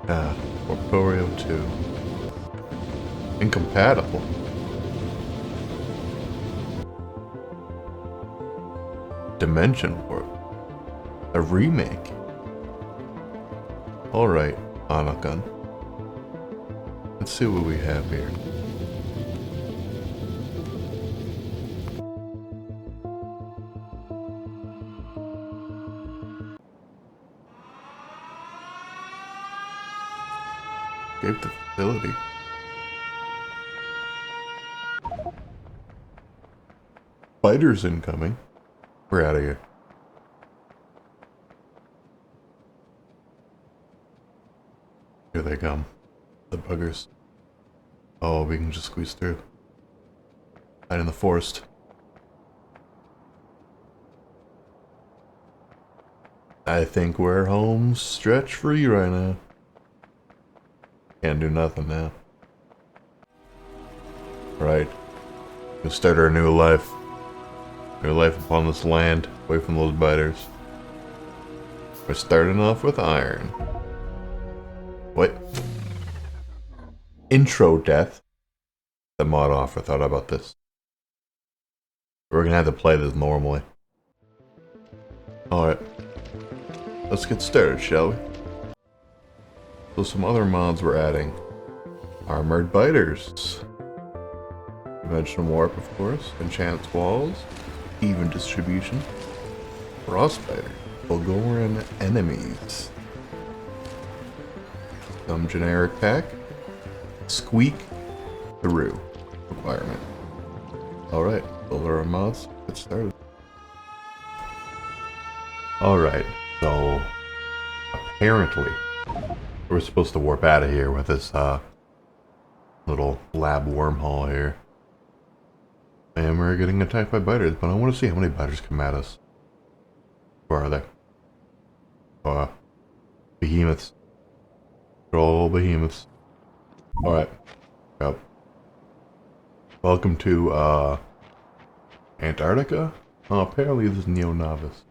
Warptorio 2. Incompatible. Dimension Warp. A remake. Alright, Anakhon. Let's see what we have here. Escape the facility. Fighters incoming. We're out of here. Here they come. The buggers. Oh, we can just squeeze through. Hide in the forest. I think we're home stretch free right now. Can't do nothing now. Right. We start our new life. New life upon this land, away from those biters. We're starting off with iron. What? Intro death. The mod offer thought about this. We're gonna have to play this normally. Alright. Let's get started, shall we? So some other mods we're adding. Armored biters. Dimension warp, of course. Enchant walls. Even distribution. Frostbiter. Bulgarian enemies. Some generic pack. Squeak through requirement. Alright, those are our mods. Get started. Alright, so apparently we're supposed to warp out of here with this little lab wormhole here. And we're getting attacked by biters, but I want to see how many biters come at us. Where are they? Behemoths. They're all behemoths. Alright. Yep. Welcome to, Antarctica? Oh, apparently this is neo-novice.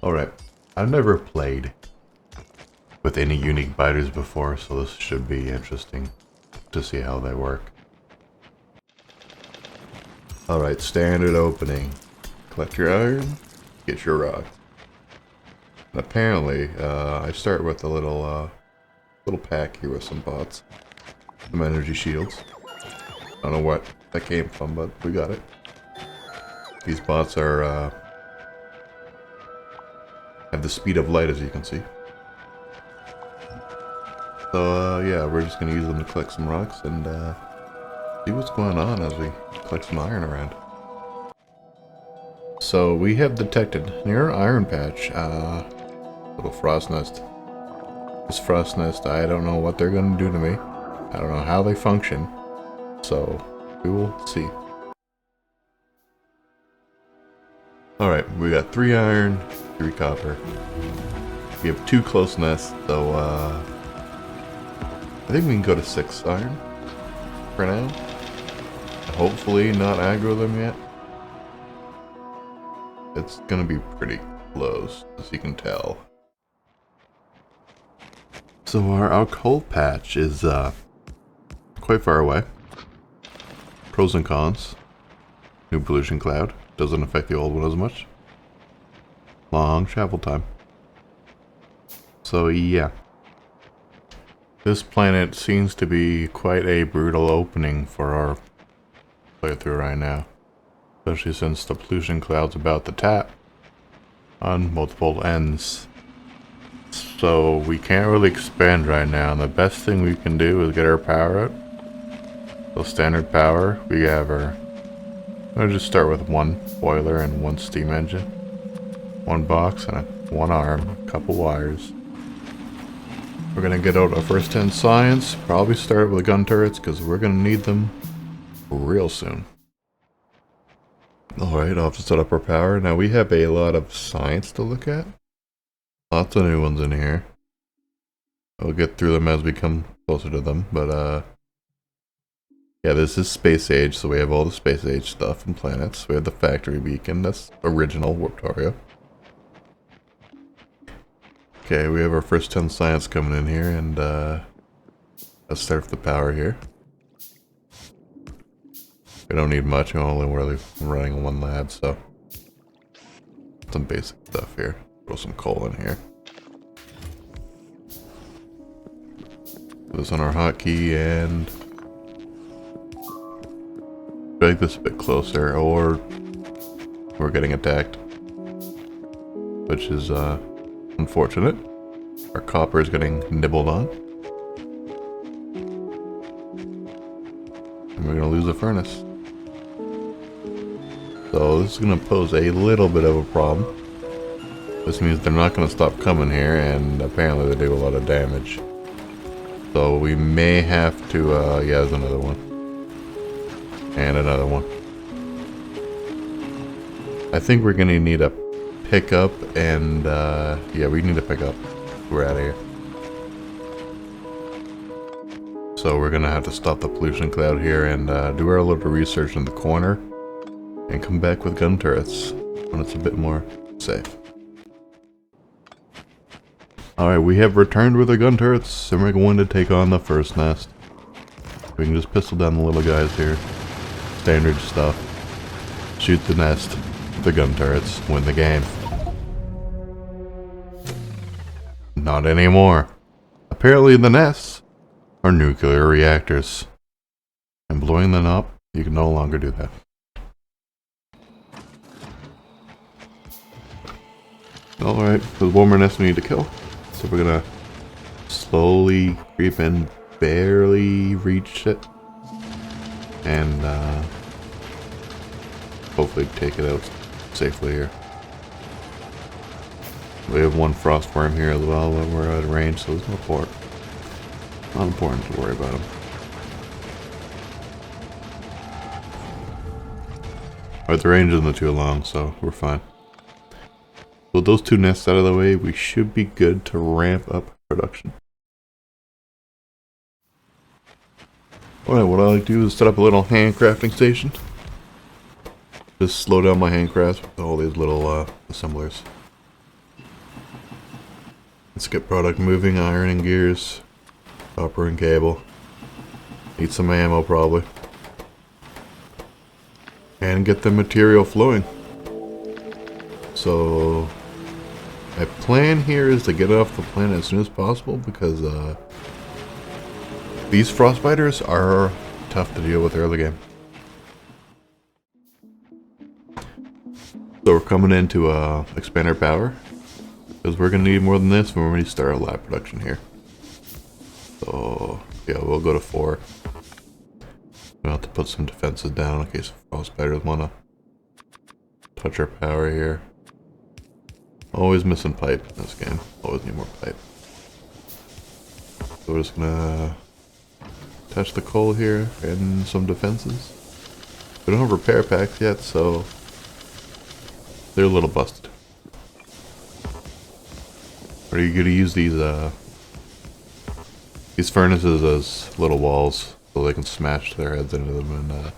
Alright. I've never played with any unique biters before, so this should be interesting to see how they work. Alright, standard opening. Collect your iron, get your rock. And apparently, I start with a little pack here with some bots. Some energy shields. I don't know what that came from, but we got it. These bots are, have the speed of light, as you can see. So, yeah, we're just gonna use them to collect some rocks and, see what's going on as we collect some iron around. So, we have detected near our iron patch, little frost nest. This frost nest, I don't know what they're gonna do to me. I don't know how they function. So, we will see. Alright, we got 3 iron, 3 copper. We have 2 close nests, so, I think we can go to 6 iron for now. Hopefully not aggro them yet. It's gonna be pretty close, as you can tell. So our coal patch is quite far away. Pros and cons. New pollution cloud. Doesn't affect the old one as much. Long travel time. So yeah. This planet seems to be quite a brutal opening for our playthrough right now. Especially since the pollution cloud's about to tap on multiple ends. So we can't really expand right now, and the best thing we can do is get our power out. So standard power, we have our... I'll just start with 1 boiler and 1 steam engine. 1 box and 1 arm, a couple wires. We're gonna get out our first 10 science, probably start with gun turrets because we're gonna need them real soon. Alright, I'll have to set up our power. Now we have a lot of science to look at. Lots of new ones in here. We'll get through them as we come closer to them, but yeah, this is space age, so we have all the space age stuff and planets. We have the factory beacon, that's original warptorio. Okay, we have our first 10 science coming in here, and let's start with the power here. We don't need much, we're only really running one lab, so some basic stuff here. Throw some coal in here. Put this on our hotkey and drag this a bit closer, or we're getting attacked, which is unfortunate. Our copper is getting nibbled on, and we're gonna lose a furnace. So this is gonna pose a little bit of a problem. This means they're not gonna stop coming here, and apparently they do a lot of damage. So we may have to, yeah, there's another one. And another one. I think we're gonna need a pickup, and yeah, we need a pickup. We're out of here. So we're gonna have to stop the pollution cloud here and do our little research in the corner and come back with gun turrets when it's a bit more safe. Alright, we have returned with the gun turrets, and we're going to take on the first nest. We can just pistol down the little guys here. Standard stuff. Shoot the nest, the gun turrets, win the game. Not anymore. Apparently the nests are nuclear reactors. And blowing them up, you can no longer do that. Alright, there's one more nest we need to kill. So we're gonna slowly creep in, barely reach it. And hopefully take it out safely here. We have one frost worm here as well, but we're out of range, so it's not important to worry about him. Alright, the range isn't too long, so we're fine. With those two nests out of the way, we should be good to ramp up production. Alright, what I like to do is set up a little handcrafting station. Just slow down my handcrafts with all these little assemblers. Let's get product moving, iron and gears, copper and cable. Need some ammo probably. And get the material flowing. So my plan here is to get off the planet as soon as possible, because these frostbiters are tough to deal with early game. So we're coming in to expand our power, because we're going to need more than this when we start our lab production here. So yeah, we'll go to 4. We'll have to put some defenses down in case frostbiters want to touch our power here. Always missing pipe in this game. Always need more pipe. So we're just gonna attach the coal here and some defenses. We don't have repair packs yet, so they're a little busted. Are you gonna use these furnaces as little walls so they can smash their heads into them, and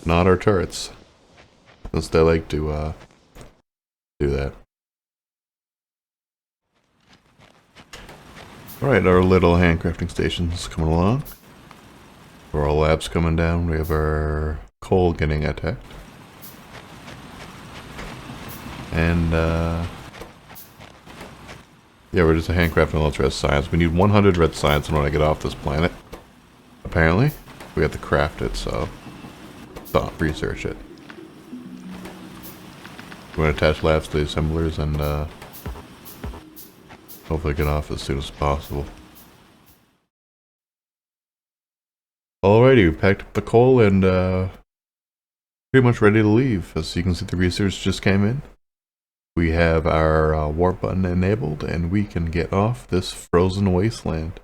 not our turrets, since they like to do that. Alright, our little handcrafting station's coming along. Our lab's coming down. We have our coal getting attacked. And yeah, we're just handcrafting all this red science. We need 100 red science in order to get off this planet. Apparently. We have to craft it, so don't research it. We're going to attach labs to the assemblers and hopefully get off as soon as possible. Alrighty, we packed up the coal and pretty much ready to leave. As you can see, the research just came in. We have our warp button enabled, and we can get off this frozen wasteland.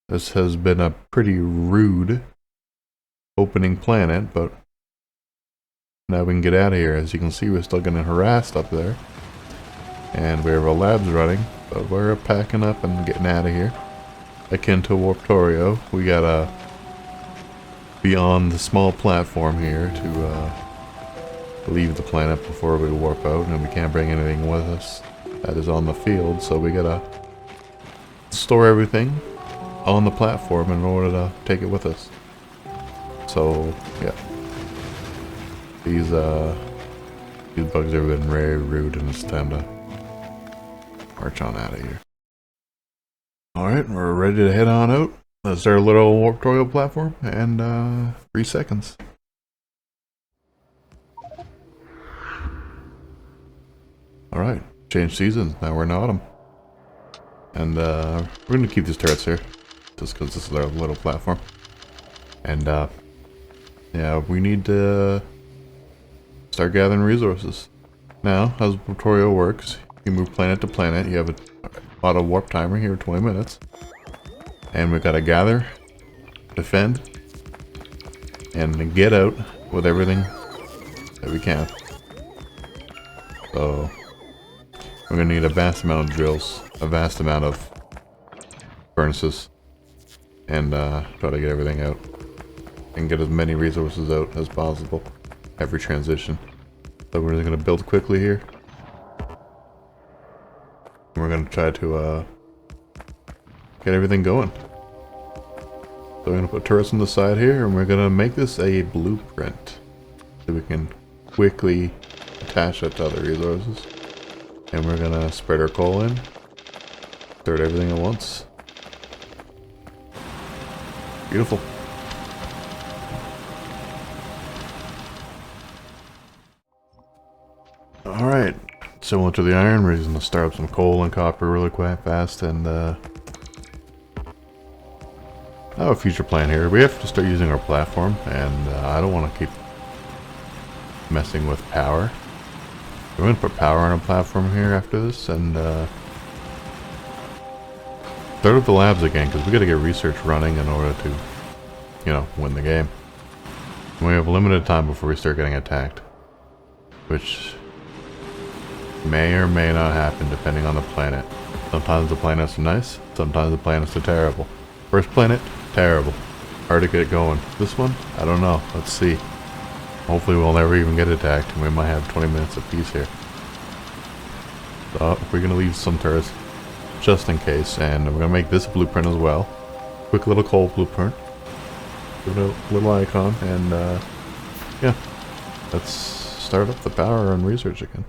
This has been a pretty rude opening planet, but now we can get out of here. As you can see, we're still getting harassed up there. And we have our labs running, but we're packing up and getting out of here. Akin to warptorio, we gotta be on the small platform here to leave the planet before we warp out, and we can't bring anything with us that is on the field, so we gotta store everything on the platform in order to take it with us. So yeah, these bugs have been very rude, and it's time to march on out of here. Alright, we're ready to head on out. That's our little warptorio platform, and 3 seconds. Alright, change seasons, now we're in autumn. And we're gonna keep these turrets here, just because this is our little platform. And yeah, we need to start gathering resources. Now, how Factorio works, you move planet to planet, you have a auto warp timer here, 20 minutes. And we gotta gather, defend, and get out with everything that we can. So, we're gonna need a vast amount of drills, a vast amount of furnaces, and try to get everything out. And get as many resources out as possible every transition. So we're just gonna build quickly here. We're gonna try to get everything going. So we're gonna put turrets on the side here, and we're gonna make this a blueprint so we can quickly attach it to other resources. And we're gonna spread our coal in, start everything at once. Beautiful. Alright, similar to the iron, we're just gonna start up some coal and copper really quite fast, and I have a future plan here. We have to start using our platform, and I don't want to keep messing with power. We're gonna put power on our platform here after this, and start up the labs again, because we gotta get research running in order to, you know, win the game. And we have limited time before we start getting attacked, which may or may not happen depending on the planet. Sometimes the planets are nice, sometimes the planets are terrible. First planet, terrible. Hard to get going. This one, I don't know. Let's see. Hopefully we'll never even get attacked, and we might have 20 minutes of peace here. So we're gonna leave some turrets just in case, and we're gonna make this blueprint as well. Quick little coal blueprint. Give it a little icon, and yeah, let's start up the power and research again.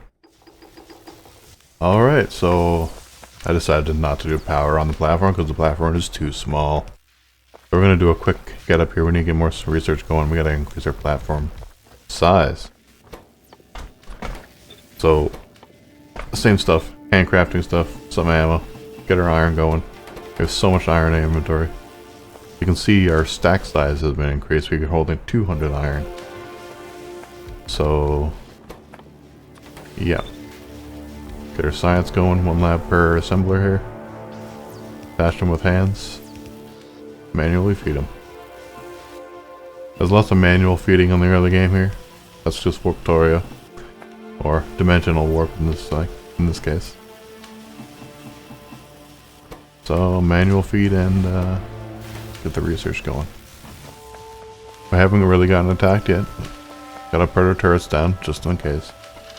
Alright, so I decided not to do power on the platform because the platform is too small. We're going to do a quick get up here. We need to get more research going. We got to increase our platform size. So, same stuff. Handcrafting stuff, some ammo, get our iron going. We have so much iron in inventory. You can see our stack size has been increased. We can hold in 200 iron. So, yeah. Get our science going, 1 lab per assembler here. Attach them with hands. Manually feed them. There's lots of manual feeding on the early game here. That's just warptorio. Or dimensional warp in this case. So manual feed and get the research going. We haven't really gotten attacked yet. Gotta put our turrets down just in case.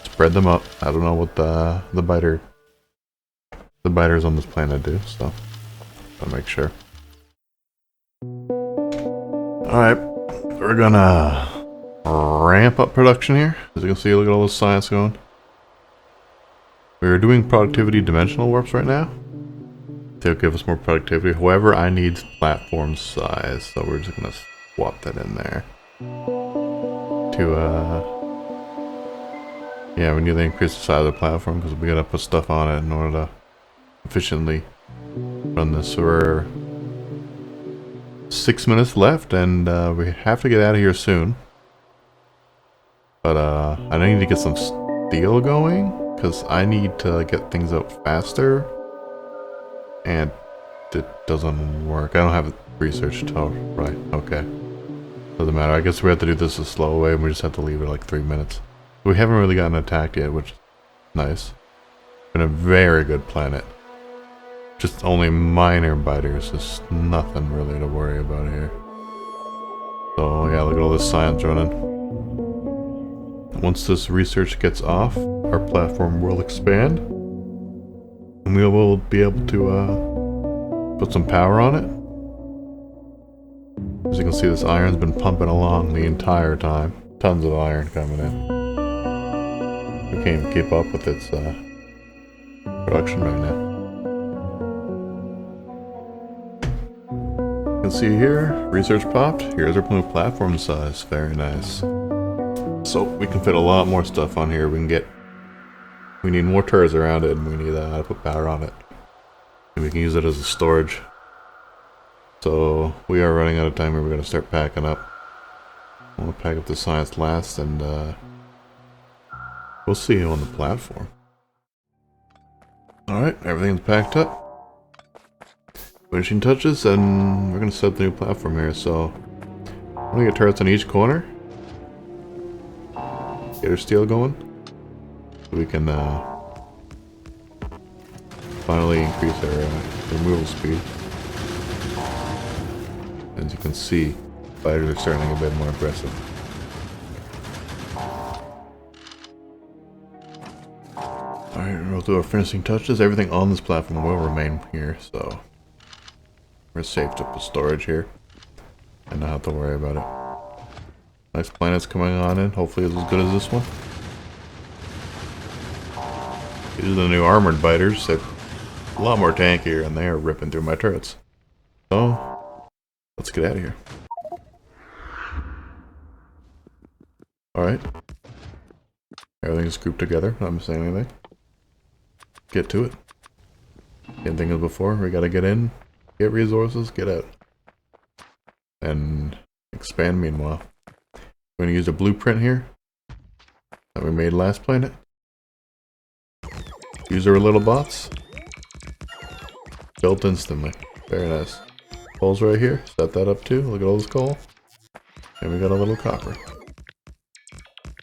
Spread them up. I don't know what the biters on this planet do, so I'll make sure. Alright, we're gonna ramp up production here. As you can see, look at all this science going. We're doing productivity dimensional warps right now. They'll give us more productivity. However, I need platform size, so we're just gonna swap that in there. To yeah, we need to increase the size of the platform because we gotta put stuff on it in order to efficiently run this. So we're 6 minutes left, and we have to get out of here soon. But I need to get some steel going because I need to get things out faster, and it doesn't work. I don't have research to right. Okay, doesn't matter. I guess we have to do this a slow way, and we just have to leave it like 3 minutes. We haven't really gotten attacked yet, which is nice. Been a very good planet. Just only minor biters, just nothing really to worry about here. So yeah, look at all this science running. Once this research gets off, our platform will expand. And we will be able to put some power on it. As you can see, this iron's been pumping along the entire time. Tons of iron coming in. We can't even keep up with its production right now. You can see here, research popped. Here's our new platform size. Very nice. So we can fit a lot more stuff on here. We need more turrets around it, and we need to put power on it. And we can use it as a storage. So we are running out of time, and we're going to start packing up. I want to pack up the science last, and we'll see you on the platform. Alright, everything's packed up. Finishing touches, and we're going to set up the new platform here. So I'm going to get turrets on each corner. Get our steel going. So we can finally increase our removal speed. As you can see, fighters are starting a bit more aggressive. Alright, we'll do our finishing touches. Everything on this platform will remain here, so we're safe to put storage here and not have to worry about it. Next planet's coming on in. Hopefully it's as good as this one. These are the new armored biters. They're a lot more tankier, and they are ripping through my turrets. So let's get out of here. Alright. Everything's grouped together. Not missing anything. Get to it. Same thing as before. We gotta get in, get resources, get out. And expand meanwhile. We're gonna use a blueprint here that we made last planet. Use our little bots. Built instantly. Very nice. Coal's right here. Set that up too. Look at all this coal. And we got a little copper.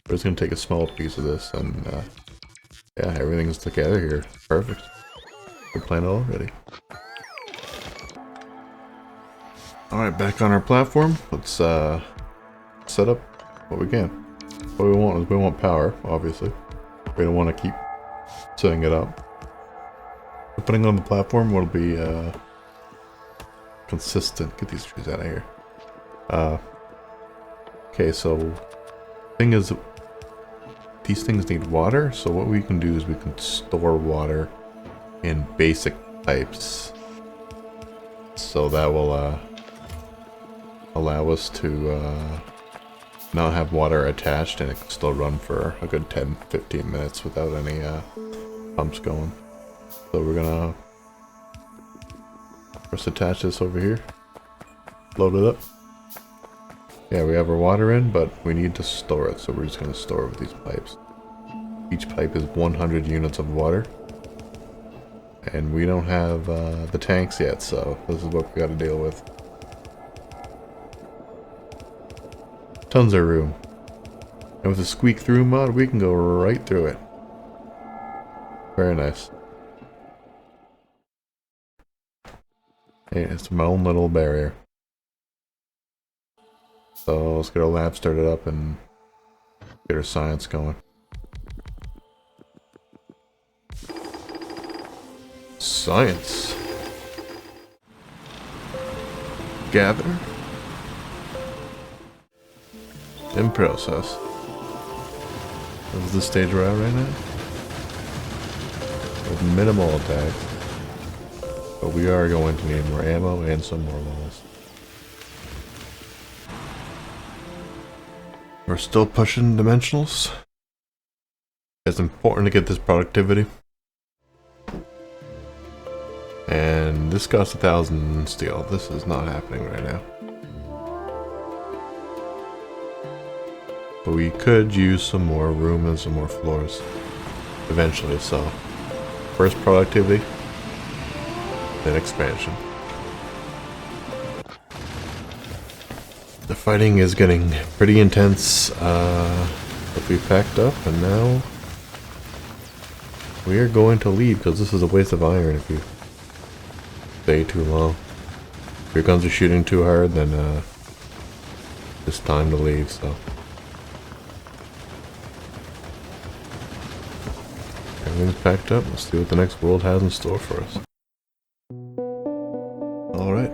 We're just gonna take a small piece of this, and yeah, everything's together here. Perfect. Good plan already. Alright, back on our platform. Let's set up what we can. What we want is we want power, obviously. We don't want to keep setting it up. But putting it on the platform will be consistent. Get these trees out of here. Okay, so thing is, these things need water, so what we can do is we can store water in basic pipes. So that will allow us to not have water attached, and it can still run for a good 10-15 minutes without any pumps going. So we're gonna first attach this over here, load it up. Yeah, we have our water in, but we need to store it, so we're just gonna store it with these pipes. Each pipe is 100 units of water, and we don't have the tanks yet, so this is what we gotta deal with. Tons of room. And with the squeak through mod, we can go right through it. Very nice. Hey, it's my own little barrier. So let's get our lab started up and get our science going. Science. Gather. In process. This is the stage we're at right now. With minimal attack. But we are going to need more ammo and some more walls. We're still pushing dimensionals. It's important to get this productivity. And this costs 1,000 steel. This is not happening right now. But we could use some more room and some more floors eventually, so first productivity, then expansion. The fighting is getting pretty intense, but we packed up, and now we are going to leave because this is a waste of iron if you stay too long. If your guns are shooting too hard, then it's time to leave, so. Everything's packed up. Let's see what the next world has in store for us. Alright.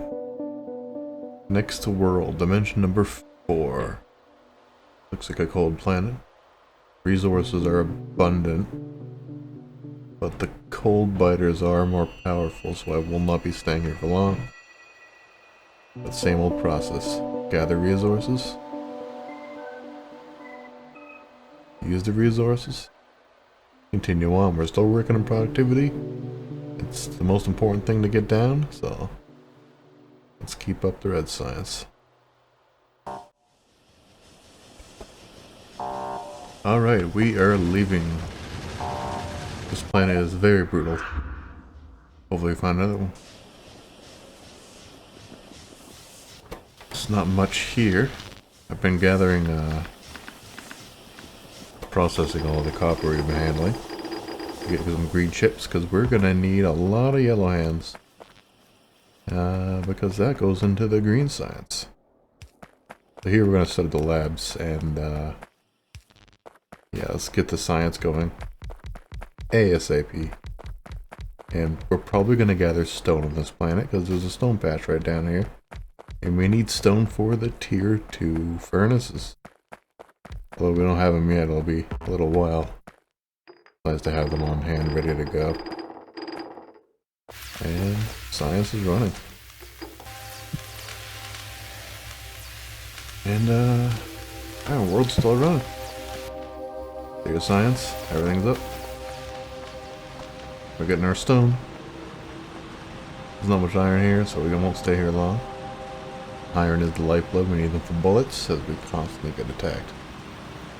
Next world, dimension number 4. Looks like a cold planet. Resources are abundant, but the cold biters are more powerful, so I will not be staying here for long. But same old process. Gather resources. Use the resources. Continue on. We're still working on productivity. It's the most important thing to get down, so let's keep up the red science. Alright, we are leaving. This planet is very brutal. Hopefully we find another one. There's not much here. I've been gathering, processing all the copper we've been handling. Get some green chips, because we're going to need a lot of yellow hands. Because that goes into the green science. So here we're going to set up the labs, and yeah, let's get the science going ASAP. And we're probably going to gather stone on this planet, because there's a stone patch right down here. And we need stone for the tier 2 furnaces. Although we don't have them yet, it'll be a little while. Nice to have them on hand, ready to go. And science is running. And our world's still running. Data science, everything's up. We're getting our stone. There's not much iron here, so we won't stay here long. Iron is the lifeblood. We need them for bullets, as we constantly get attacked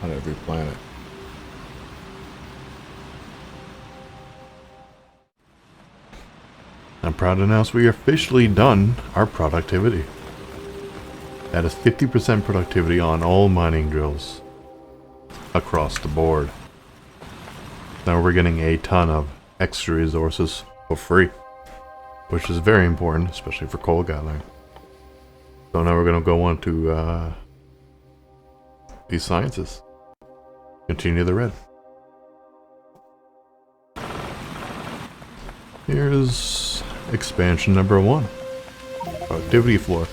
on every planet. I'm proud to announce we are officially done our productivity. That is 50% productivity on all mining drills across the board. Now we're getting a ton of extra resources for free, which is very important, especially for coal gathering. So now we're going to go on to these sciences. Continue the red. Here's expansion number 1. Productivity floor.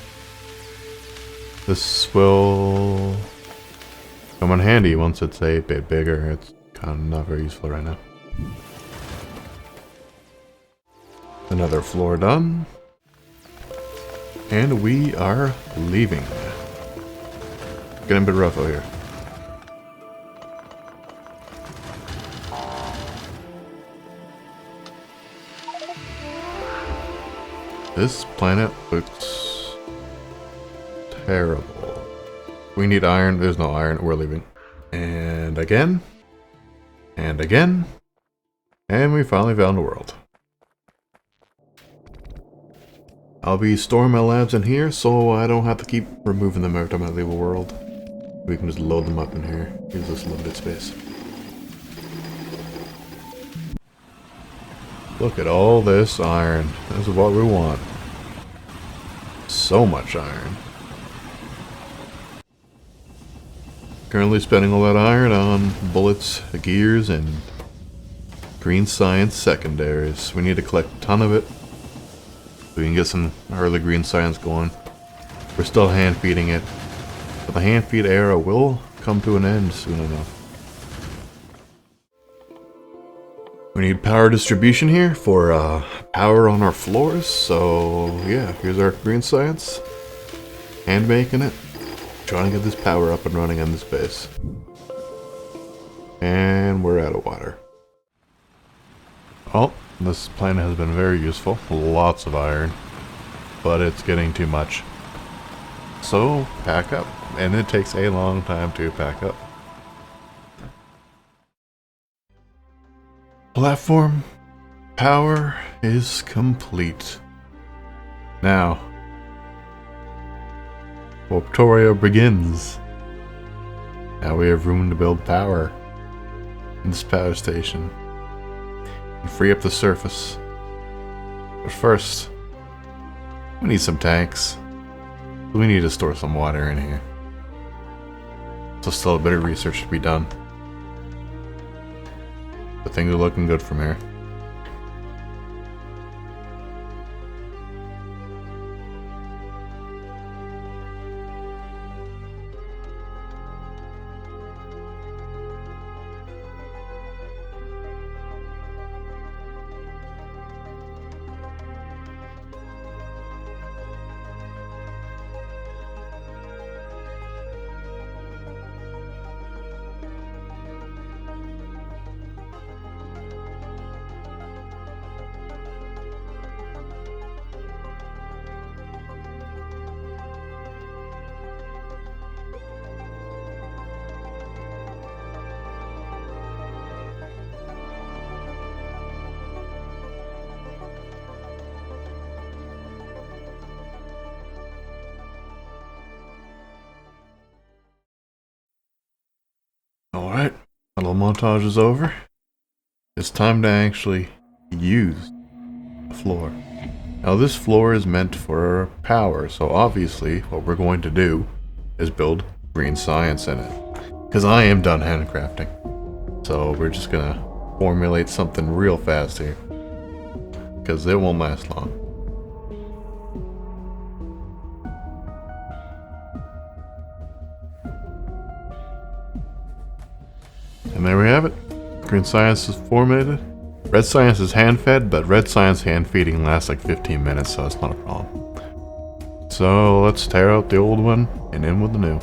This will come in handy once it's a bit bigger. It's kind of not very useful right now. Another floor done. And we are leaving. Getting a bit rough out here. This planet looks terrible. We need iron. There's no iron. We're leaving. And again. And again. And we finally found the world. I'll be storing my labs in here so I don't have to keep removing them every time I leave a world. We can just load them up in here. Gives us limited space. Look at all this iron. This is what we want. So much iron. Currently spending all that iron on bullets, gears, and green science secondaries. We need to collect a ton of it so we can get some early green science going. We're still hand feeding it, but the hand feed era will come to an end soon enough. We need power distribution here for power on our floors, so yeah, here's our green science. Hand making it. Trying to get this power up and running on this base. And we're out of water. Oh, this planet has been very useful. Lots of iron. But it's getting too much. So, pack up. And it takes a long time to pack up. Platform power is complete. Now, warptorio begins. Now we have room to build power in this power station and free up the surface. But first, we need some tanks. We need to store some water in here. So still a bit of research to be done. But things are looking good from here. Alright, my little montage is over. It's time to actually use the floor. Now this floor is meant for power, so obviously what we're going to do is build green science in it. Because I am done handcrafting. So we're just gonna formulate something real fast here. Because it won't last long. And there we have it. Green science is formulated. Red science is hand-fed, but red science hand-feeding lasts like 15 minutes, so it's not a problem. So let's tear out the old one and in with the new.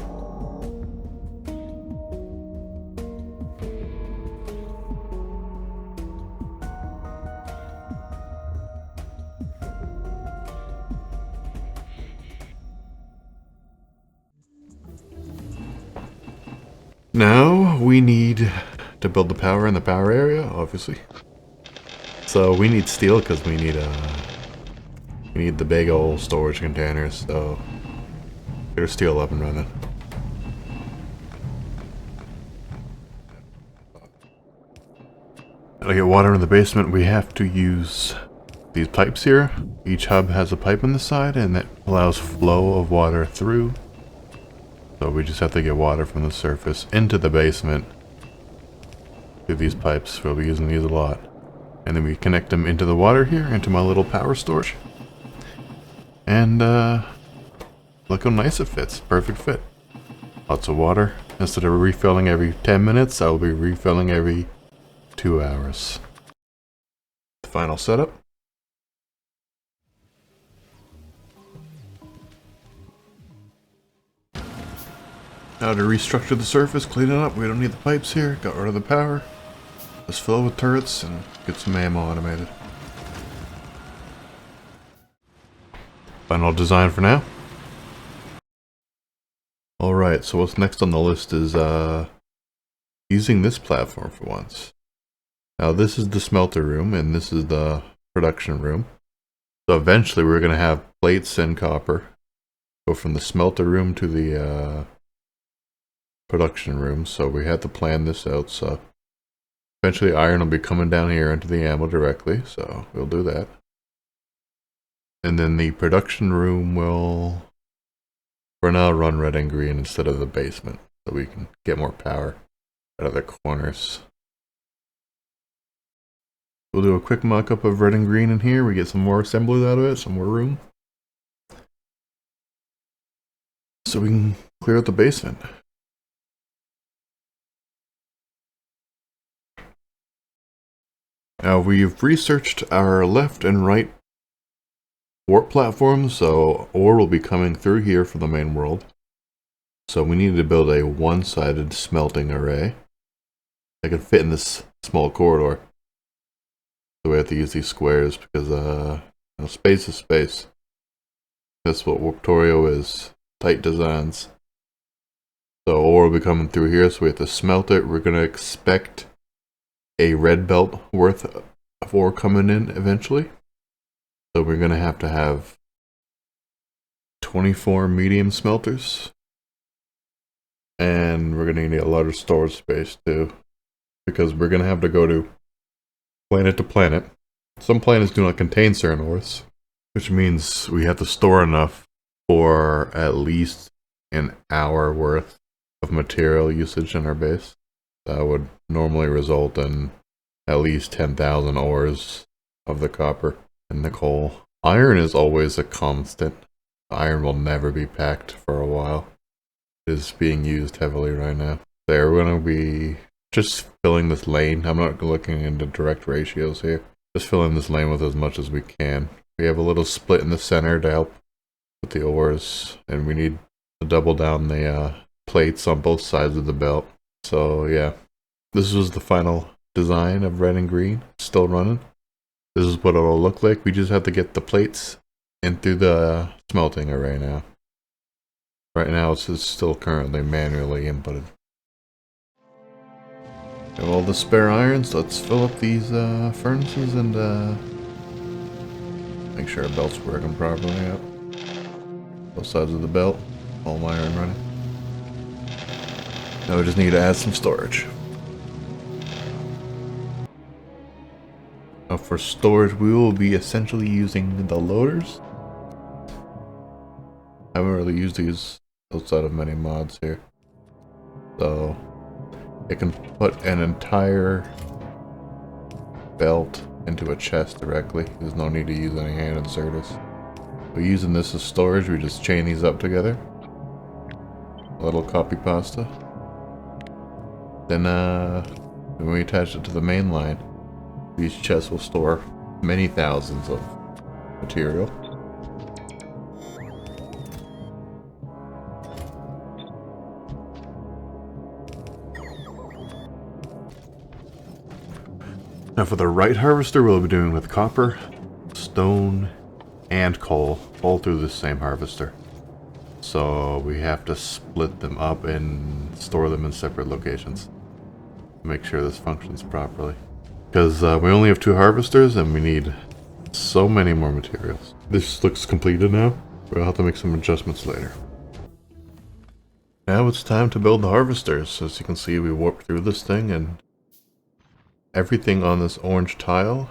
Now we need to build the power in the power area, obviously. So we need steel because we need the big old storage containers. So get our steel up and running. To get water in the basement, we have to use these pipes here. Each hub has a pipe on the side, and it allows flow of water through. So we just have to get water from the surface into the basement through these pipes. We'll be using these a lot. And then we connect them into the water here, into my little power storage. And look how nice it fits. Perfect fit. Lots of water. Instead of refilling every 10 minutes, I'll be refilling every 2 hours. The final setup. Now to restructure the surface, clean it up. We don't need the pipes here. Got rid of the power. Just fill it with turrets and get some ammo automated. Final design for now. Alright, so what's next on the list is using this platform for once. Now this is the smelter room and this is the production room. So eventually we're going to have plates and copper go from the smelter room to the production room, so we had to plan this out. So eventually iron will be coming down here into the ammo directly, so we'll do that. And then the production room will for now run red and green instead of the basement, so we can get more power out of the corners. We'll do a quick mock-up of red and green in here. We get some more assemblies out of it, some more room, so we can clear out the basement. Now we've researched our left and right warp platforms, so ore will be coming through here for the main world. So we need to build a one-sided smelting array that can fit in this small corridor. So we have to use these squares because space is space. That's what warptorio is. Tight designs. So ore will be coming through here, so we have to smelt it. We're gonna expect a red belt worth of ore coming in eventually. So we're going to have 24 medium smelters. And we're going to need a lot of storage space too. Because we're going to have to go to planet. Some planets do not contain certain ores, which means we have to store enough for at least an hour worth of material usage in our base. That would normally result in at least 10,000 ores of the copper and the coal. Iron is always a constant. Iron will never be packed for a while. It is being used heavily right now. There, we're going to be just filling this lane. I'm not looking into direct ratios here. Just filling this lane with as much as we can. We have a little split in the center to help with the ores, and we need to double down the plates on both sides of the belt. So yeah, this was the final design of red and green. Still running. This is what it'll look like. We just have to get the plates in through the smelting array now. Right now it's still currently manually inputted. Have all the spare irons. Let's fill up these furnaces and make sure our belt's working properly. Yep. Both sides of the belt, all iron running. Now we just need to add some storage. Now for storage, we will be essentially using the loaders. I haven't really used these outside of many mods here. So it can put an entire belt into a chest directly. There's no need to use any hand inserters. We're using this as storage. We just chain these up together. A little copy pasta. Then when we attach it to the main line, these chests will store many thousands of material. Now for the right harvester, we'll be doing with copper, stone, and coal, all through the same harvester. So we have to split them up and store them in separate locations. Make sure this functions properly. Because we only have 2 harvesters and we need so many more materials. This looks completed now. We'll have to make some adjustments later. Now it's time to build the harvesters. As you can see, we warped through this thing and everything on this orange tile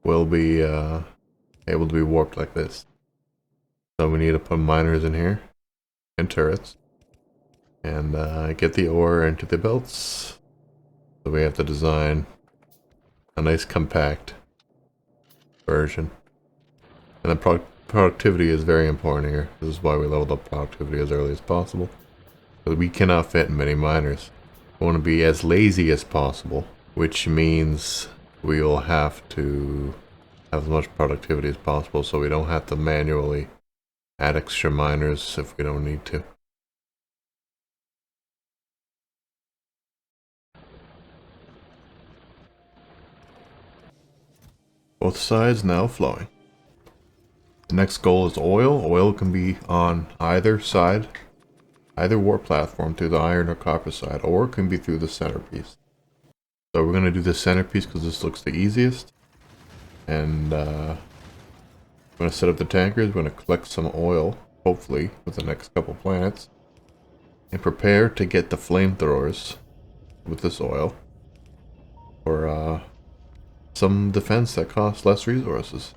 will be able to be warped like this. So we need to put miners in here and turrets and get the ore into the belts. So we have to design a nice compact version. And the productivity is very important here. This is why we leveled up productivity as early as possible. Because we cannot fit many miners. We want to be as lazy as possible, which means we will have to have as much productivity as possible so we don't have to manually add extra miners if we don't need to. Both sides now flowing. The next goal is oil. Oil can be on either side, either warp platform through the iron or copper side, or it can be through the centerpiece. So we're going to do the centerpiece because this looks the easiest. And I'm going to set up the tankers. We're going to collect some oil, hopefully, with the next couple planets. And prepare to get the flamethrowers with this oil for some defense that costs less resources.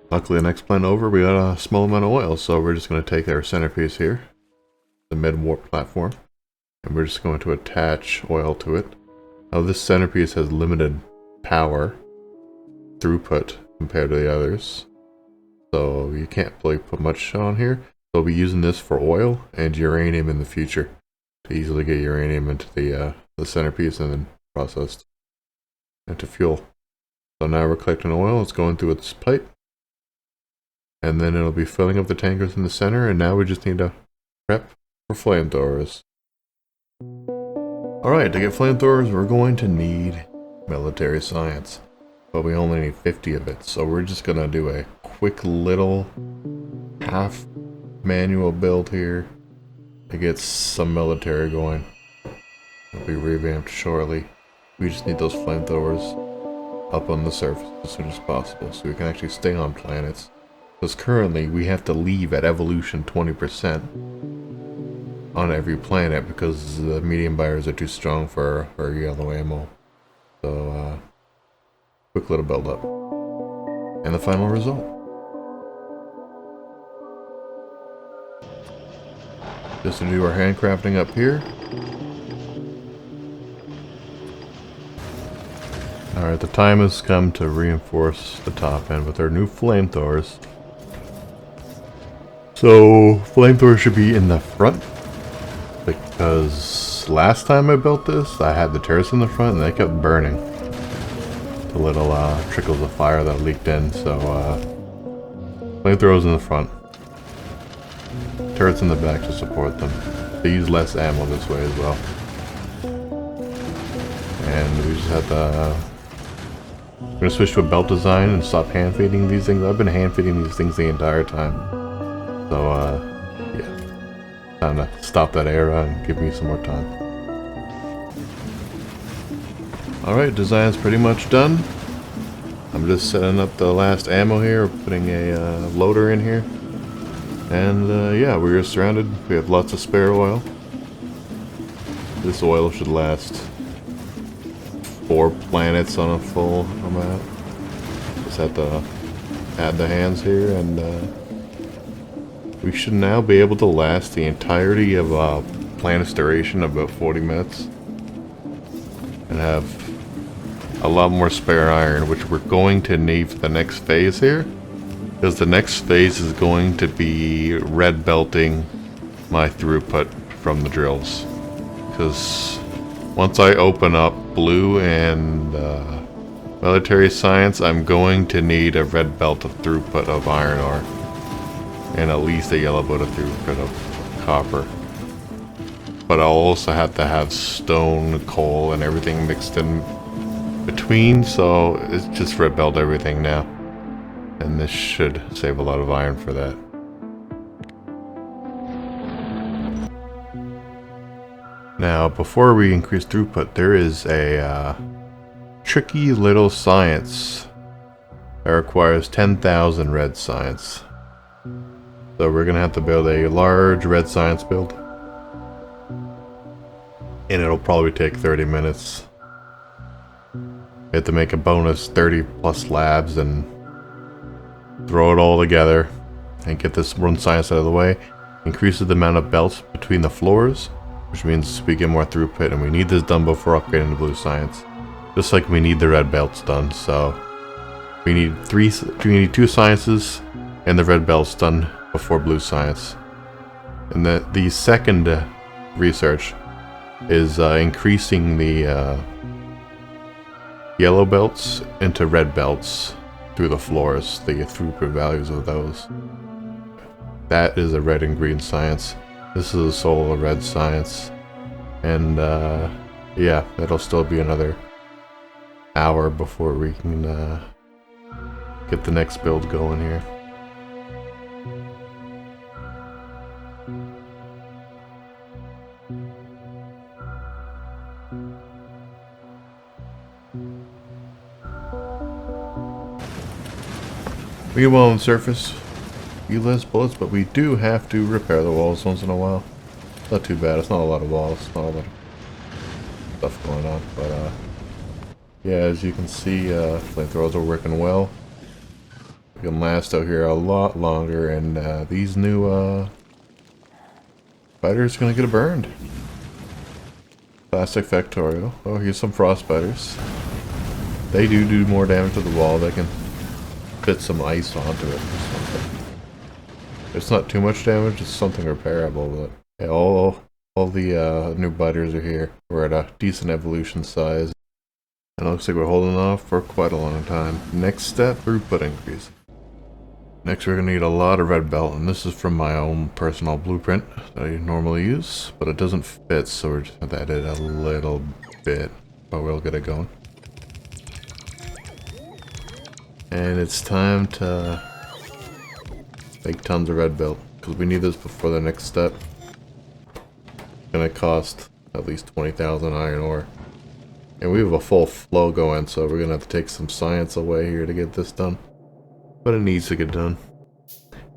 Luckily, the next planet over, we got a small amount of oil, so we're just going to take our centerpiece here, the mid-warp platform, and we're just going to attach oil to it. Now, this centerpiece has limited power throughput compared to the others, so you can't really put much on here. So we'll be using this for oil and uranium in the future to easily get uranium into the centerpiece and then processed into fuel. So now we're collecting oil, it's going through its pipe, and then it'll be filling up the tankers in the center, and now we just need to prep for flamethrowers. Alright, to get flamethrowers we're going to need military science, but we only need 50 of it, so we're just gonna do a quick little half manual build here to get some military going. It'll be revamped shortly. We just need those flamethrowers up on the surface as soon as possible so we can actually stay on planets. Because currently we have to leave at evolution 20% on every planet because the medium buyers are too strong for our yellow ammo. So quick little build up. And the final result. Just to do our handcrafting up here. Alright, the time has come to reinforce the top end with our new flamethrowers. So, flamethrowers should be in the front, because last time I built this, I had the turrets in the front and they kept burning. The little trickles of fire that leaked in, so flamethrowers in the front. Turrets in the back to support them. They use less ammo this way as well. And we just have to... we're gonna switch to a belt design and stop hand feeding these things. I've been hand feeding these things the entire time. So, yeah. Time to stop that era and give me some more time. Alright, design's pretty much done. I'm just setting up the last ammo here, putting a loader in here. And yeah, we're surrounded. We have lots of spare oil. This oil should last 4 planets on a full amount. Just have to add the hands here, and we should now be able to last the entirety of planet's duration of about 40 minutes. And have a lot more spare iron, which we're going to need for the next phase here. Because the next phase is going to be red belting my throughput from the drills. Because once I open up blue and military science, I'm going to need a red belt of throughput of iron ore. And at least a yellow belt of throughput of copper. But I'll also have to have stone, coal, and everything mixed in between, so it's just red belt everything now. And this should save a lot of iron for that. Now, before we increase throughput, there is a tricky little science that requires 10,000 red science. So we're gonna have to build a large red science build. And it'll probably take 30 minutes. We have to make a bonus 30 plus labs and throw it all together and get this one science out of the way. Increases the amount of belts between the floors, which means we get more throughput, and we need this done before upgrading to blue science. Just like we need the red belts done, so we need 2 sciences and the red belts done before blue science. And the second research is increasing the yellow belts into red belts through the floors, the throughput values of those. That is a red and green science. This is a solar red science. And yeah, it'll still be another hour before we can get the next build going here. We will on the surface use less bullets, but we do have to repair the walls once in a while. Not too bad, it's not a lot of walls, not a lot of stuff going on, but yeah, as you can see, flamethrowers are working well. We can last out here a lot longer, and these new spiders are gonna get burned. Plastic Factorio. Oh, here's some frost spiders. They do more damage to the wall. They can fit some ice onto it or something. It's not too much damage, it's something repairable, but yeah, all the new biters are here. We're at a decent evolution size. And it looks like we're holding off for quite a long time. Next step, throughput increase. Next we're gonna need a lot of red belt, and this is from my own personal blueprint that I normally use, but it doesn't fit, so we're just gonna add it a little bit, but we'll get it going. And it's time to make tons of red belt, because we need this before the next step. It's gonna cost at least 20,000 iron ore. And we have a full flow going, so we're gonna have to take some science away here to get this done. But it needs to get done.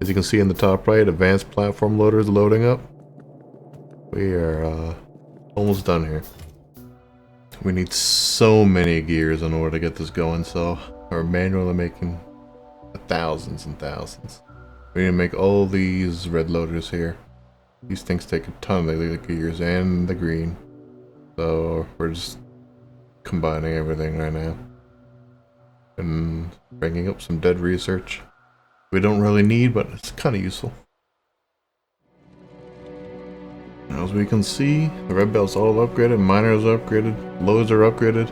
As you can see in the top right, advanced platform loader is loading up. We are almost done here. We need so many gears in order to get this going, so we're manually making thousands and thousands. We need to make all these red loaders here. These things take a ton of the gears and the green. So we're just combining everything right now. and bringing up some dead research we don't really need, but it's kind of useful. As we can see, the red belt's all upgraded, miners are upgraded, loads are upgraded.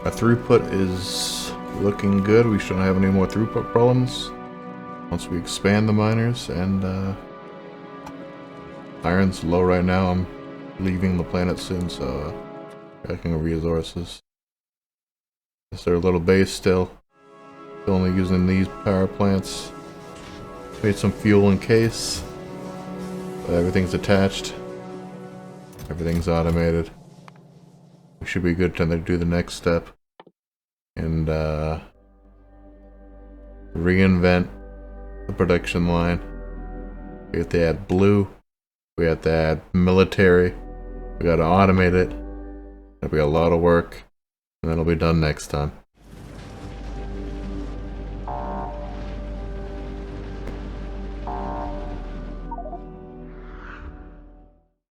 Our throughput is looking good. We shouldn't have any more throughput problems once we expand the miners, and iron's low right now. I'm leaving the planet soon, so tracking resources. Is there a little base still? Still only using these power plants. Made some fuel in case. But everything's attached. Everything's automated. We should be good to do the next step. And reinvent the production line. We have to add blue. We have to add military. We gotta automate it. We got a lot of work. And that'll be done next time.